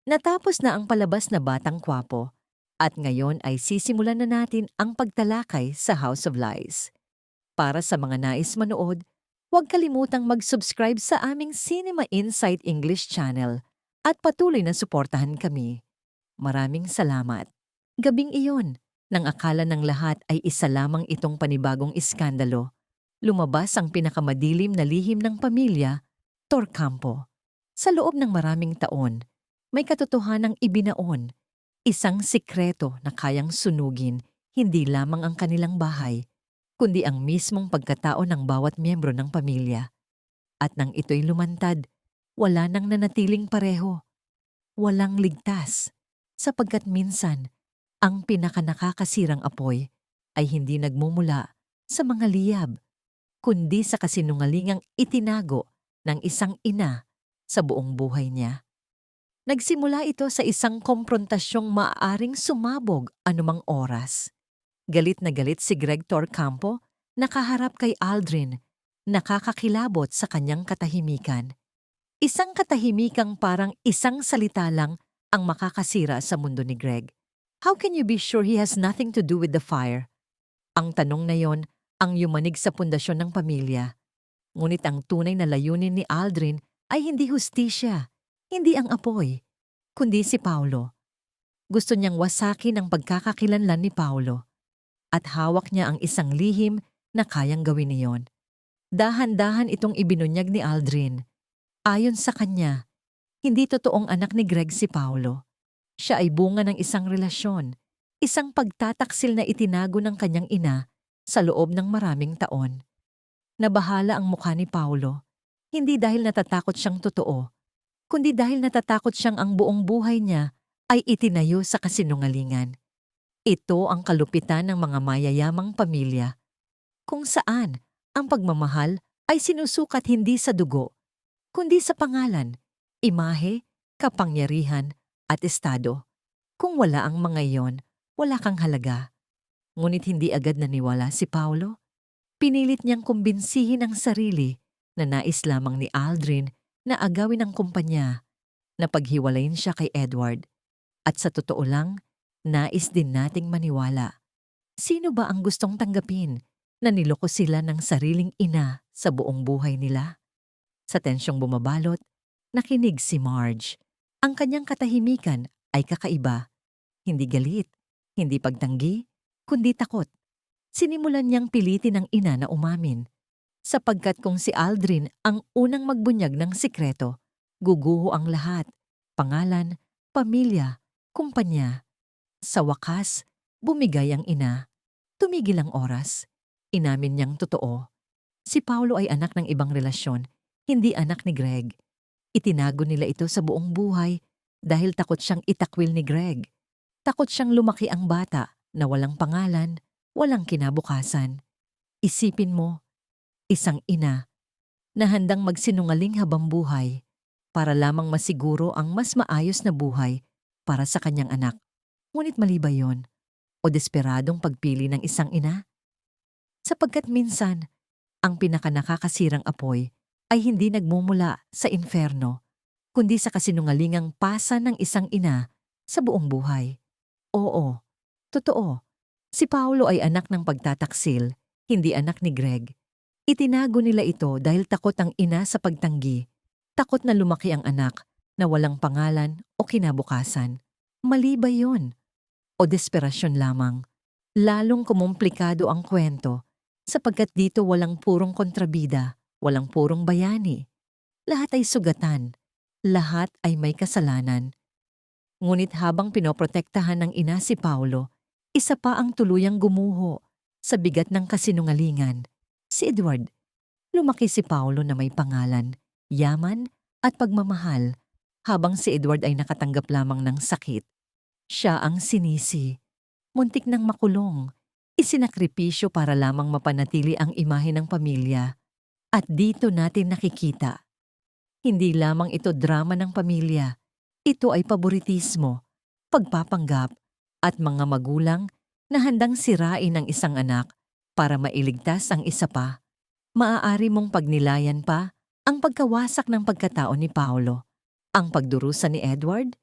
Natapos na ang palabas na Batang Kwapo at ngayon ay sisimulan na natin ang pagtalakay sa House of Lies. Para sa mga nais manood, huwag kalimutang mag-subscribe sa aming Cinema Insight English channel at patuloy na suportahan kami. Maraming salamat. Gabing iyon, nang akala ng lahat ay isa lamang itong panibagong iskandalo, lumabas ang pinakamadilim na lihim ng pamilya, Torcampo. Sa loob ng maraming taon, may katotohanang ibinaon, isang sikreto na kayang sunugin hindi lamang ang kanilang bahay, kundi ang mismong pagkatao ng bawat miyembro ng pamilya. At nang ito'y lumantad, wala nang nanatiling pareho. Walang ligtas, sapagkat minsan, ang pinakanakakasirang apoy ay hindi nagmumula sa mga liyab, kundi sa kasinungalingang itinago ng isang ina sa buong buhay niya. Nagsimula ito sa isang komprontasyong maaaring sumabog anumang oras. Galit na galit si Greg Torcampo, nakaharap kay Aldrin, nakakakilabot sa kanyang katahimikan. Isang katahimikang parang isang salita lang ang makakasira sa mundo ni Greg. How can you be sure he has nothing to do with the fire? Ang tanong na yon ang yumanig sa pundasyon ng pamilya. Ngunit ang tunay na layunin ni Aldrin ay hindi hustisya, hindi ang apoy, kundi si Paulo. Gusto niyang wasakin ang pagkakakilanlan ni Paulo at hawak niya ang isang lihim na kayang gawin niyon. Dahan-dahan itong ibinunyag ni Aldrin. Ayon sa kanya, hindi totoong anak ni Greg si Paulo. Siya ay bunga ng isang relasyon, isang pagtataksil na itinago ng kanyang ina sa loob ng maraming taon. Nabahala ang mukha ni Paulo, hindi dahil natatakot siyang totoo, kundi dahil natatakot siyang ang buong buhay niya ay itinayo sa kasinungalingan. Ito ang kalupitan ng mga mayayamang pamilya, kung saan ang pagmamahal ay sinusukat hindi sa dugo, kundi sa pangalan, imahe, kapangyarihan at estado. Kung wala ang mga iyon, wala kang halaga. Ngunit hindi agad naniwala si Paulo. Pinilit niyang kumbinsihin ang sarili na nais lamang ni Aldrin na agawin ang kumpanya, na paghiwalayin siya kay Edward. At sa totoo lang, nais din nating maniwala. Sino ba ang gustong tanggapin na niloko sila ng sariling ina sa buong buhay nila? Sa tensyong bumabalot, nakinig si Marge. Ang kanyang katahimikan ay kakaiba. Hindi galit, hindi pagtanggi, kundi takot. Sinimulan niyang pilitin ang ina na umamin. Sapagkat kung si Aldrin ang unang magbunyag ng sikreto, guguho ang lahat, pangalan, pamilya, kumpanya. Sa wakas, bumigay ang ina. Tumigil ang oras. Inamin niyang totoo. Si Paulo ay anak ng ibang relasyon, hindi anak ni Greg. Itinago nila ito sa buong buhay dahil takot siyang itakwil ni Greg. Takot siyang lumaki ang bata na walang pangalan, walang kinabukasan. Isipin mo, isang ina na handang magsinungaling habang buhay para lamang masiguro ang mas maayos na buhay para sa kanyang anak. Ngunit mali ba yun? O desperadong pagpili ng isang ina? Sapagkat minsan, ang pinakanakakasirang apoy ay hindi nagmumula sa inferno, kundi sa kasinungalingang pasa ng isang ina sa buong buhay. Oo, totoo. Si Paulo ay anak ng pagtataksil, hindi anak ni Greg. Itinago nila ito dahil takot ang ina sa pagtanggi, takot na lumaki ang anak na walang pangalan o kinabukasan. Mali ba yun? O desperasyon lamang? Lalong kumumplikado ang kwento sapagkat dito walang purong kontrabida, walang purong bayani. Lahat ay sugatan, lahat ay may kasalanan. Ngunit habang pinoprotektahan ng ina si Paulo, isa pa ang tuluyang gumuho sa bigat ng kasinungalingan. Si Edward. Lumaki si Paulo na may pangalan, yaman at pagmamahal, habang si Edward ay nakatanggap lamang ng sakit. Siya ang sinisi. Muntik ng makulong. Isinakripisyo para lamang mapanatili ang imahe ng pamilya. At dito natin nakikita. Hindi lamang ito drama ng pamilya. Ito ay paboritismo, pagpapanggap, at mga magulang na handang sirain ang isang anak para mailigtas ang isa pa. Maaari mong pagnilayan pa ang pagkawasak ng pagkatao ni Paulo, ang pagdurusa ni Edward,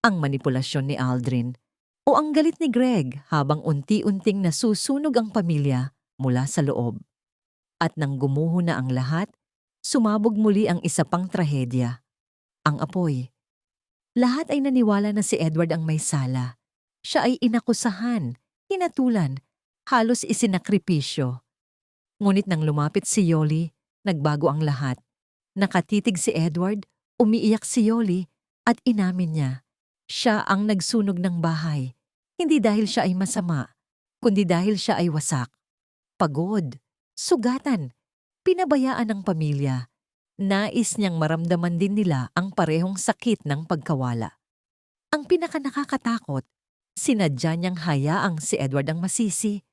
ang manipulasyon ni Aldrin, o ang galit ni Greg habang unti-unting nasusunog ang pamilya mula sa loob. At nang gumuho na ang lahat, sumabog muli ang isa pang trahedya, ang apoy. Lahat ay naniwala na si Edward ang may sala. Siya ay inakusahan, hinatulan, halos isinakripisyo. Ngunit nang lumapit si Yoli, nagbago ang lahat. Nakatitig si Edward, umiiyak si Yoli, at inamin niya, siya ang nagsunog ng bahay. Hindi dahil siya ay masama, kundi dahil siya ay wasak, pagod, sugatan, pinabayaan ng pamilya. Nais niyang maramdaman din nila ang parehong sakit ng pagkawala. Ang pinakanakakatakot, sinadya niyang hayaang si Edward ang masisi.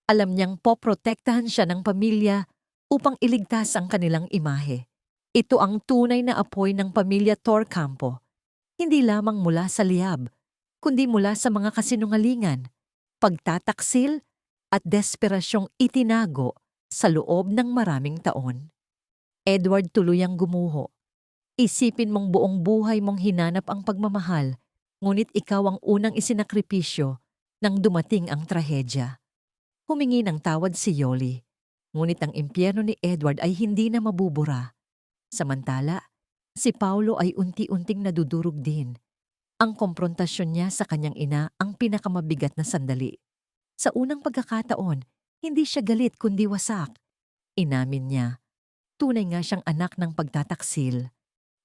Alam niyang poprotektahan siya ng pamilya upang iligtas ang kanilang imahe. Ito ang tunay na apoy ng pamilya Torcampo, hindi lamang mula sa liyab, kundi mula sa mga kasinungalingan, pagtataksil at desperasyong itinago sa loob ng maraming taon. Edward tuluyang gumuho. Isipin mong buong buhay mong hinanap ang pagmamahal, ngunit ikaw ang unang isinakripisyo nang dumating ang trahedya. Humingi ng tawad si Yoli, ngunit ang impyerno ni Edward ay hindi na mabubura. Samantala, si Paulo ay unti-unting nadudurog din. Ang komprontasyon niya sa kanyang ina ang pinakamabigat na sandali. Sa unang pagkakataon, hindi siya galit kundi wasak. Inamin niya, tunay nga siyang anak ng pagtataksil.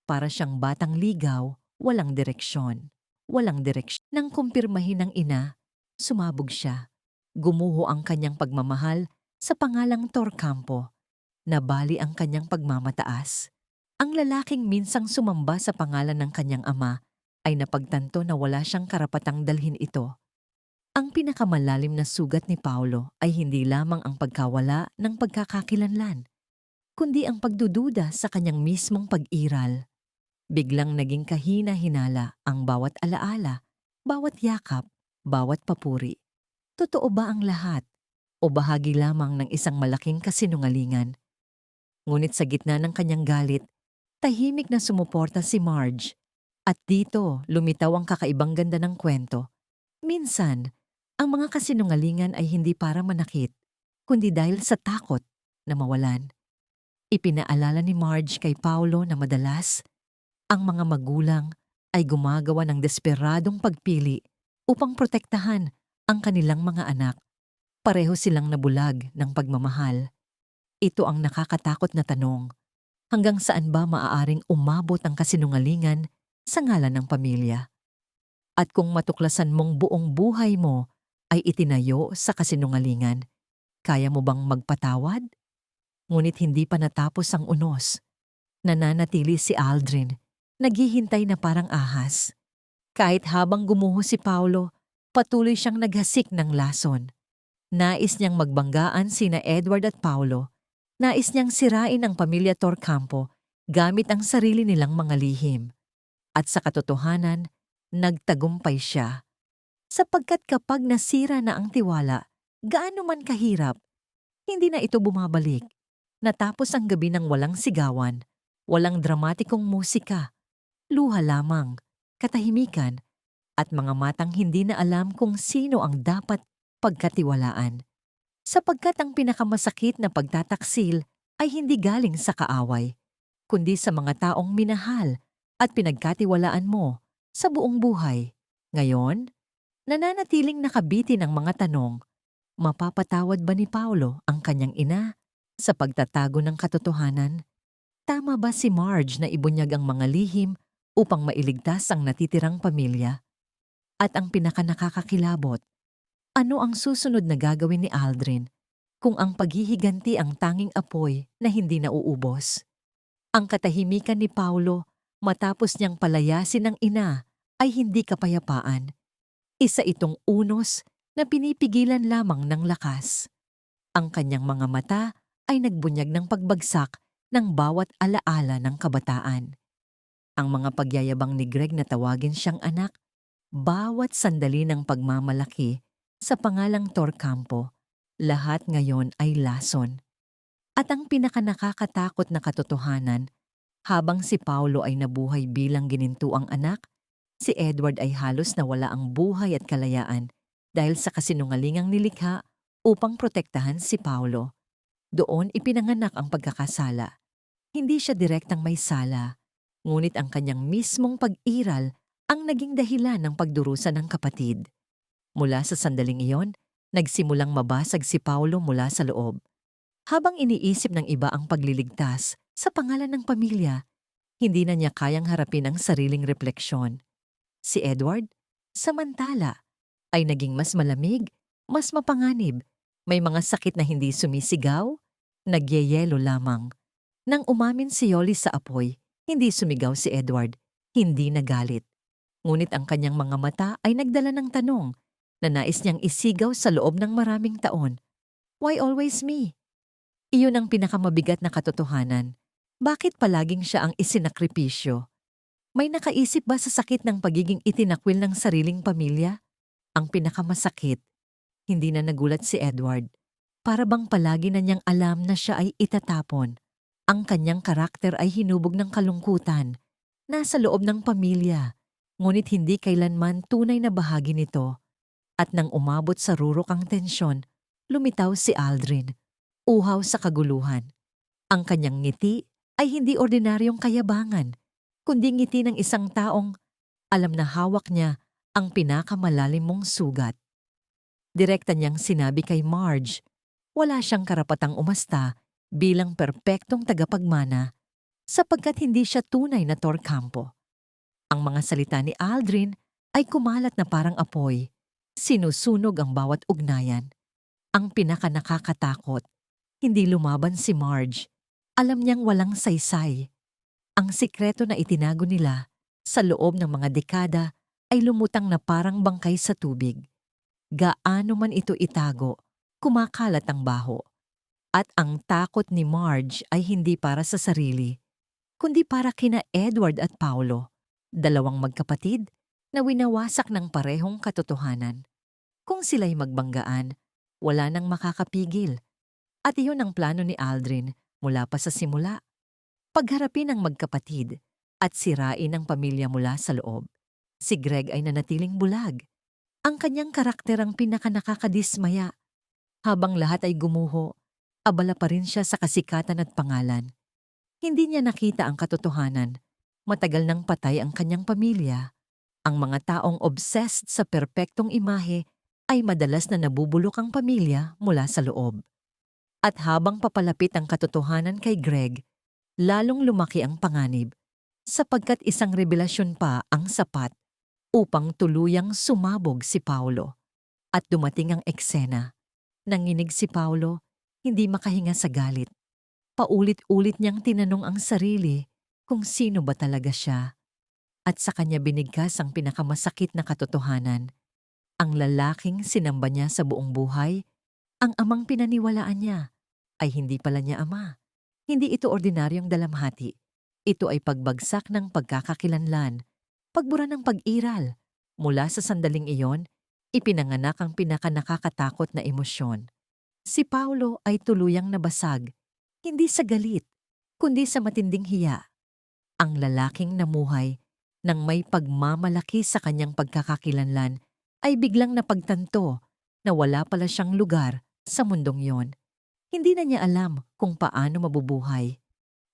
Para siyang batang ligaw, walang direksyon. Walang direksyon. Nang kumpirmahin ng ina, sumabog siya. Gumuho ang kanyang pagmamahal sa pangalang Torcampo. Nabali ang kanyang pagmamataas. Ang lalaking minsang sumamba sa pangalan ng kanyang ama ay napagtanto na wala siyang karapatang dalhin ito. Ang pinakamalalim na sugat ni Paulo ay hindi lamang ang pagkawala ng pagkakakilanlan, kundi ang pagdududa sa kanyang mismong pag-iral. Biglang naging kahina-hinala ang bawat alaala, bawat yakap, bawat papuri. Totoo ba ang lahat o bahagi lamang ng isang malaking kasinungalingan? Ngunit sa gitna ng kanyang galit, tahimik na sumuporta si Marge. At dito lumitaw ang kakaibang ganda ng kwento. Minsan, ang mga kasinungalingan ay hindi para manakit, kundi dahil sa takot na mawalan. Ipinaalala ni Marge kay Paulo na madalas, ang mga magulang ay gumagawa ng desperadong pagpili upang protektahan ang kanilang mga anak. Pareho silang nabulag ng pagmamahal. Ito ang nakakatakot na tanong. Hanggang saan ba maaaring umabot ang kasinungalingan sa ngalan ng pamilya? At kung matuklasan mong buong buhay mo ay itinayo sa kasinungalingan, kaya mo bang magpatawad? Ngunit hindi pa natapos ang unos. Nananatili si Aldrin, naghihintay na parang ahas. Kahit habang gumuho si Paulo, patuloy siyang naghasik ng lason. Nais niyang magbanggaan sina Edward at Paulo. Nais niyang sirain ang pamilya Torcampo gamit ang sarili nilang mga lihim. At sa katotohanan, nagtagumpay siya. Sapagkat kapag nasira na ang tiwala, gaano man kahirap, hindi na ito bumabalik. Natapos ang gabi ng walang sigawan, walang dramatikong musika, luha lamang, katahimikan, at mga matang hindi na alam kung sino ang dapat pagkatiwalaan. Sapagkat ang pinakamasakit na pagtataksil ay hindi galing sa kaaway, kundi sa mga taong minahal at pinagkatiwalaan mo sa buong buhay. Ngayon, nananatiling nakabitin ang mga tanong, mapapatawad ba ni Paulo ang kanyang ina sa pagtatago ng katotohanan? Tama ba si Marge na ibunyag ang mga lihim upang mailigtas ang natitirang pamilya? At ang pinakanakakakilabot, ano ang susunod na gagawin ni Aldrin kung ang paghihiganti ang tanging apoy na hindi nauubos? Ang katahimikan ni Paulo matapos niyang palayasin ng ina ay hindi kapayapaan. Isa itong unos na pinipigilan lamang ng lakas. Ang kanyang mga mata ay nagbunyag ng pagbagsak ng bawat alaala ng kabataan. Ang mga pagyayabang ni Greg na tawagin siyang anak, bawat sandali ng pagmamalaki sa pangalang Torcampo, lahat ngayon ay lason. At ang pinakanakakatakot na katotohanan, habang si Paulo ay nabuhay bilang ginintuang anak, Si Edward ay halos nawala ang buhay at kalayaan dahil sa kasinungalingang nilikha upang protektahan si Paolo. Doon ipinanganak ang pagkakasala. Hindi siya direktang may sala, ngunit ang kanyang mismong pag-iral ang naging dahilan ng pagdurusa ng kapatid. Mula sa sandaling iyon, nagsimulang mabasag si Paolo mula sa loob. Habang iniisip ng iba ang pagliligtas sa pangalan ng pamilya, hindi na niya kayang harapin ang sariling refleksyon. Si Edward, samantala, ay naging mas malamig, mas mapanganib, may mga sakit na hindi sumisigaw, nagyeyelo lamang. Nang umamin si Yoli sa apoy, hindi sumigaw si Edward, hindi nagalit. Ngunit ang kanyang mga mata ay nagdala ng tanong na nais niyang isigaw sa loob ng maraming taon. Why always me? Iyon ang pinakamabigat na katotohanan. Bakit palaging siya ang isinakripisyo? May nakaisip ba sa sakit ng pagiging itinakwil ng sariling pamilya? Ang pinakamasakit, hindi na nagulat si Edward. Para bang palagi na niyang alam na siya ay itatapon. Ang kanyang karakter ay hinubog ng kalungkutan. Nasa loob ng pamilya, ngunit hindi kailanman tunay na bahagi nito. At nang umabot sa rurok ang tensyon, lumitaw si Aldrin, uhaw sa kaguluhan. Ang kanyang ngiti ay hindi ordinaryong kayabangan, kundi ngiti ng isang taong alam na hawak niya ang pinakamalalim mong sugat. Direkta niyang sinabi kay Marge, wala siyang karapatang umasta bilang perpektong tagapagmana sapagkat hindi siya tunay na Torcampo. Ang mga salita ni Aldrin ay kumalat na parang apoy, sinusunog ang bawat ugnayan. Ang pinakanakakatakot, hindi lumaban si Marge. Alam niyang walang saysay. Ang sikreto na itinago nila sa loob ng mga dekada ay lumutang na parang bangkay sa tubig. Gaano man ito itago, kumakalat ang baho. At ang takot ni Marge ay hindi para sa sarili, kundi para kina Edward at Paolo, dalawang magkapatid na winawasak ng parehong katotohanan. Kung sila'y magbanggaan, wala nang makakapigil. At iyon ang plano ni Aldrin mula pa sa simula. Pagharapin ang magkapatid at sirain ang pamilya mula sa loob. Si Greg ay nanatiling bulag. Ang kanyang karakter ang pinakanakakadismaya. Habang lahat ay gumuho, abala pa rin siya sa kasikatan at pangalan. Hindi niya nakita ang katotohanan. Matagal nang patay ang kanyang pamilya. Ang mga taong obsessed sa perpektong imahe ay madalas na nabubulok ang pamilya mula sa loob. At habang papalapit ang katotohanan kay Greg, lalong lumaki ang panganib sapagkat isang revelasyon pa ang sapat upang tuluyang sumabog si Paolo. At dumating ang eksena. Nanginig si Paolo, hindi makahinga sa galit. Paulit-ulit niyang tinanong ang sarili kung sino ba talaga siya. At sa kanya binigkas ang pinakamasakit na katotohanan. Ang lalaking sinamba niya sa buong buhay, ang amang pinaniwalaan niya, ay hindi pala niya ama. Hindi ito ordinaryong dalamhati. Ito ay pagbagsak ng pagkakakilanlan, pagbura ng pag-iral. Mula sa sandaling iyon, ipinanganak ang pinakanakakatakot na emosyon. Si Paolo ay tuluyang nabasag, hindi sa galit, kundi sa matinding hiya. Ang lalaking namuhay nang may pagmamalaki sa kanyang pagkakakilanlan ay biglang napagtanto na wala pala siyang lugar sa mundong yon. Hindi na niya alam kung paano mabubuhay.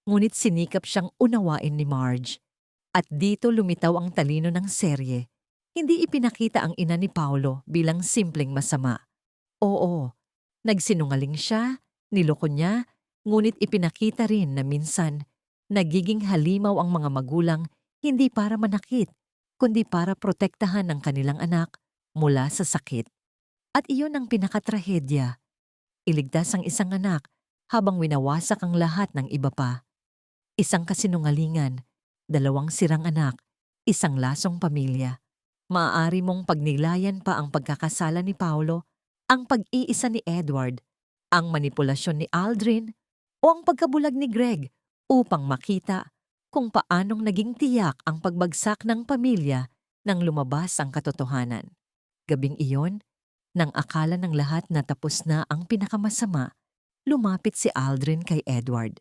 Ngunit sinikap siyang unawain ni Marge. At dito lumitaw ang talino ng serye. Hindi ipinakita ang ina ni Paolo bilang simpleng masama. Oo, nagsinungaling siya, niloko niya, ngunit ipinakita rin na minsan nagiging halimaw ang mga magulang hindi para manakit, kundi para protektahan ang kanilang anak mula sa sakit. At iyon ang pinakatrahedya. Iligtas ang isang anak habang winawasak ang lahat ng iba pa. Isang kasinungalingan, dalawang sirang anak, isang lasong pamilya. Maaari mong pagnilayan pa ang pagkakasala ni Paolo, ang pag-iisa ni Edward, ang manipulasyon ni Aldrin, o ang pagkabulag ni Greg upang makita kung paanong naging tiyak ang pagbagsak ng pamilya nang lumabas ang katotohanan. Gabing iyon, nang akala ng lahat na tapos na ang pinakamasama, lumapit si Aldrin kay Edward.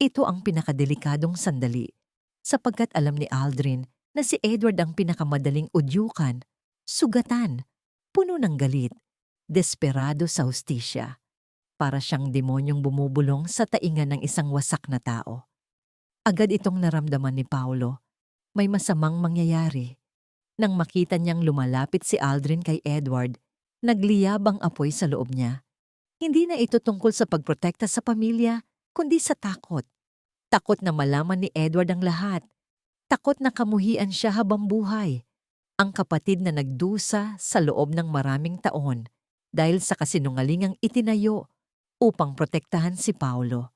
Ito ang pinakadelikadong sandali, sapagkat alam ni Aldrin na si Edward ang pinakamadaling udyukan, sugatan, puno ng galit, desperado sa hustisya. Para siyang demonyong bumubulong sa taingan ng isang wasak na tao. Agad itong naramdaman ni Paulo, may masamang mangyayari. Nang makita niyang lumalapit si Aldrin kay Edward, nagliyab ang apoy sa loob niya. Hindi na ito tungkol sa pagprotekta sa pamilya, kundi sa takot. Takot na malaman ni Edward ang lahat. Takot na kamuhian siya habang buhay. Ang kapatid na nagdusa sa loob ng maraming taon dahil sa kasinungalingang itinayo upang protektahan si Paulo.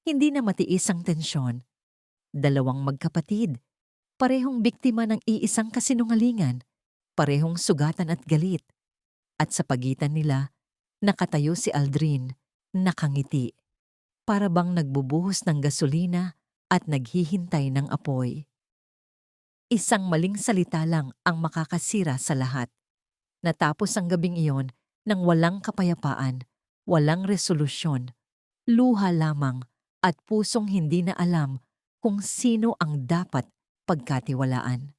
Hindi na matiis ang tensyon. Dalawang magkapatid, parehong biktima ng iisang kasinungalingan, parehong sugatan at galit. At sa pagitan nila, nakatayo si Aldrin, nakangiti. Para bang nagbubuhos ng gasolina at naghihintay ng apoy. Isang maling salita lang ang makakasira sa lahat. Natapos ang gabing iyon nang walang kapayapaan, walang resolusyon, luha lamang at pusong hindi na alam kung sino ang dapat pagkatiwalaan.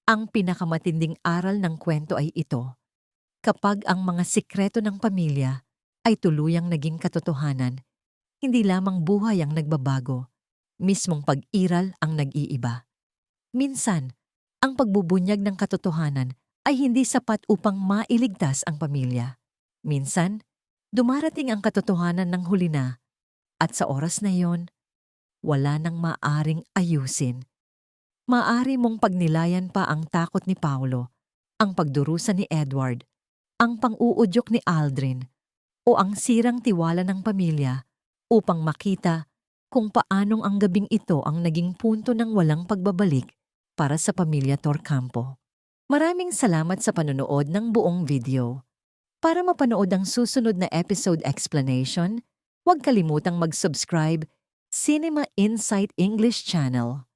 Ang pinakamatinding aral ng kwento ay ito. Kapag ang mga sikreto ng pamilya ay tuluyang naging katotohanan, hindi lamang buhay ang nagbabago, mismong pag-iral ang nag-iiba. Minsan, ang pagbubunyag ng katotohanan ay hindi sapat upang mailigtas ang pamilya. Minsan, dumarating ang katotohanan ng huli na, at sa oras na iyon, wala nang maaring ayusin. Maari mong pagnilayan pa ang takot ni Paulo, ang pagdurusa ni Edward, ang pang-uudyok ni Aldrin, o ang sirang tiwala ng pamilya upang makita kung paanong ang gabing ito ang naging punto ng walang pagbabalik para sa pamilya Torcampo. Maraming salamat sa panonood ng buong video. Para mapanood ang susunod na episode explanation, huwag kalimutang mag-subscribe Cinema Insight English Channel.